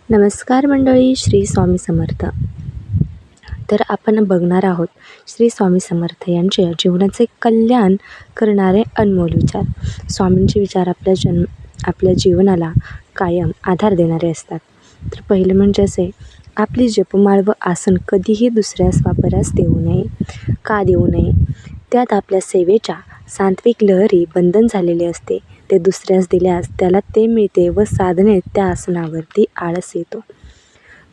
नमस्कार मंडळी, श्री स्वामी समर्थ. तर आपण बघणार आहोत श्री स्वामी समर्थ यांचे जीवनाचे कल्याण करणारे अनमोल विचार. स्वामींचे विचार आपल्या जीवनाला कायम आधार देणारे असतात. तर पहिलं म्हणजे असे, आपली जपमाळ व आसन कधीही दुसऱ्यास वापरास देऊ नये. का देऊ नये? त्यात आपल्या सेवेच्या सात्विक लहरी बंधन झालेले असते. ते दुसऱ्यास दिल्यास त्याला ते मिळते व साधनेत त्या आसनावरती आळस येतो.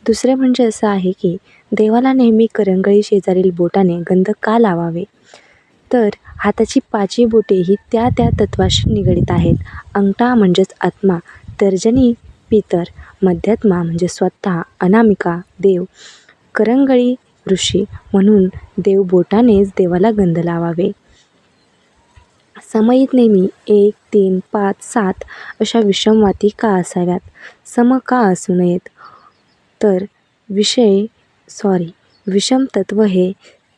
दुसरे म्हणजे असं आहे की देवाला नेहमी करंगळी शेजारील बोटाने गंध का लावावे? तर हाताची पाचही बोटे ही त्या त्या तत्वाशी निगडीत आहेत. अंगठा म्हणजेच आत्मा, तर्जनी पितर, मध्यात्मा म्हणजे स्वतः, अनामिका देव, करंगळी ऋषी. म्हणून देव बोटानेच देवाला गंध लावावे. समईत नेहमी 1, 3, 5, 7 अशा विषमवाती का असाव्यात? सम का असू नयेत? तर विषम तत्व हे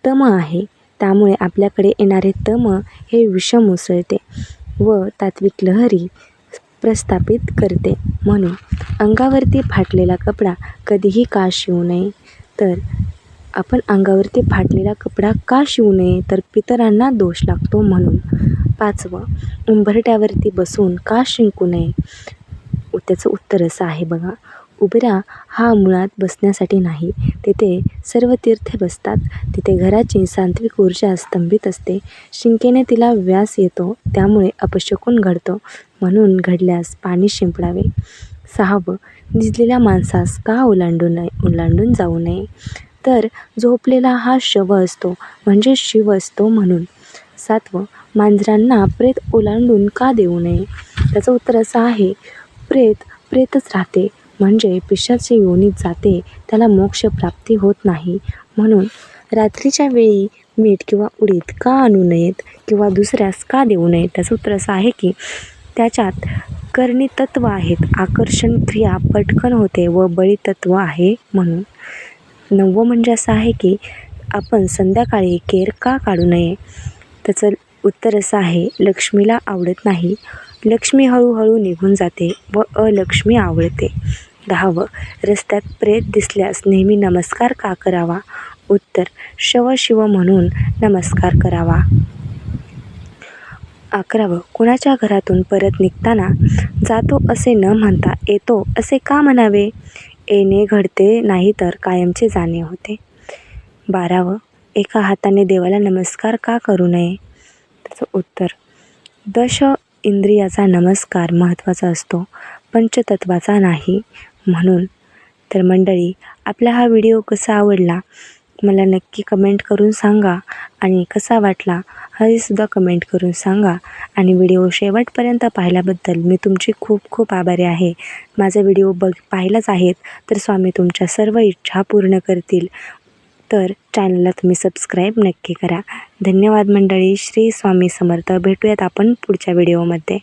तम आहे. त्यामुळे आपल्याकडे येणारे तम हे विषम उसळते व तात्विक लहरी प्रस्थापित करते. म्हणून अंगावरती फाटलेला कपडा कधीही का शिवू नये? तर आपण अंगावरती फाटलेला कपडा का शिवू नये? तर पितरांना दोष लागतो म्हणून. 5. उंबरठ्यावरती बसून का शिंकू नये? त्याचं उत्तर असं आहे बघा. उंबरा हा मुळात बसण्यासाठी नाही. तिथे सर्व तीर्थे बसतात. तिथे घराची सात्विक ऊर्जा स्तंभित असते. शिंकेने तिला व्यास येतो, त्यामुळे अपशकुन घडतो. म्हणून घडल्यास पाणी शिंपडावे. 6. निजलेल्या माणसास का ओलांडून जाऊ नये? तर झोपलेला हा शव असतो म्हणजे शिव असतो म्हणून. 7. मांजरांना प्रेत ओलांडून का देऊ नये? त्याचं उत्तर असं आहे, प्रेतच राहते म्हणजे पिशाची योनीत जाते, त्याला मोक्ष प्राप्ती होत नाही. म्हणून रात्रीच्या वेळी मीठ किंवा उडीद का आणू नयेत किंवा दुसऱ्यास का देऊ नये? त्याचं उत्तर असं आहे की त्याच्यात करणी तत्व आहेत, आकर्षण क्रिया पटकन होते व बळी तत्व आहे म्हणून. 9 म्हणजे असं आहे की आपण संध्याकाळी केर का काढू नये? त्याचं उत्तर असं आहे, लक्ष्मीला आवडत नाही. लक्ष्मी हळूहळू निघून जाते व अलक्ष्मी आवडते. 10. रस्त्यात प्रेत दिसल्यास नेहमी नमस्कार का करावा? उत्तर, शव शिव म्हणून नमस्कार करावा. 11. कुणाच्या घरातून परत निघताना जातो असे न म्हणता येतो असे का म्हणावे? येणे घडते नाही तर कायमचे जाणे होते. 12. एका हाताने देवाला नमस्कार का करू नये? त्याचं उत्तर, दश इंद्रियाचा नमस्कार महत्त्वाचा असतो, पंचतत्वाचा नाही म्हणून. तर मंडळी, आपला हा व्हिडिओ कसा आवडला मला नक्की कमेंट करून सांगा आणि कसा वाटला हे सुद्धा कमेंट करून सांगा. आणि व्हिडिओ शेवटपर्यंत पाहिल्याबद्दल मी तुमची खूप खूप आभारी आहे. माझा व्हिडिओ पाहिलाच आहेत तर स्वामी तुमच्या सर्व इच्छा पूर्ण करतील. तर चॅनलला तुम्ही सबस्क्राईब नक्की करा. धन्यवाद मंडळी. श्री स्वामी समर्थ. भेटूयात आपण पुढच्या व्हिडिओमध्ये.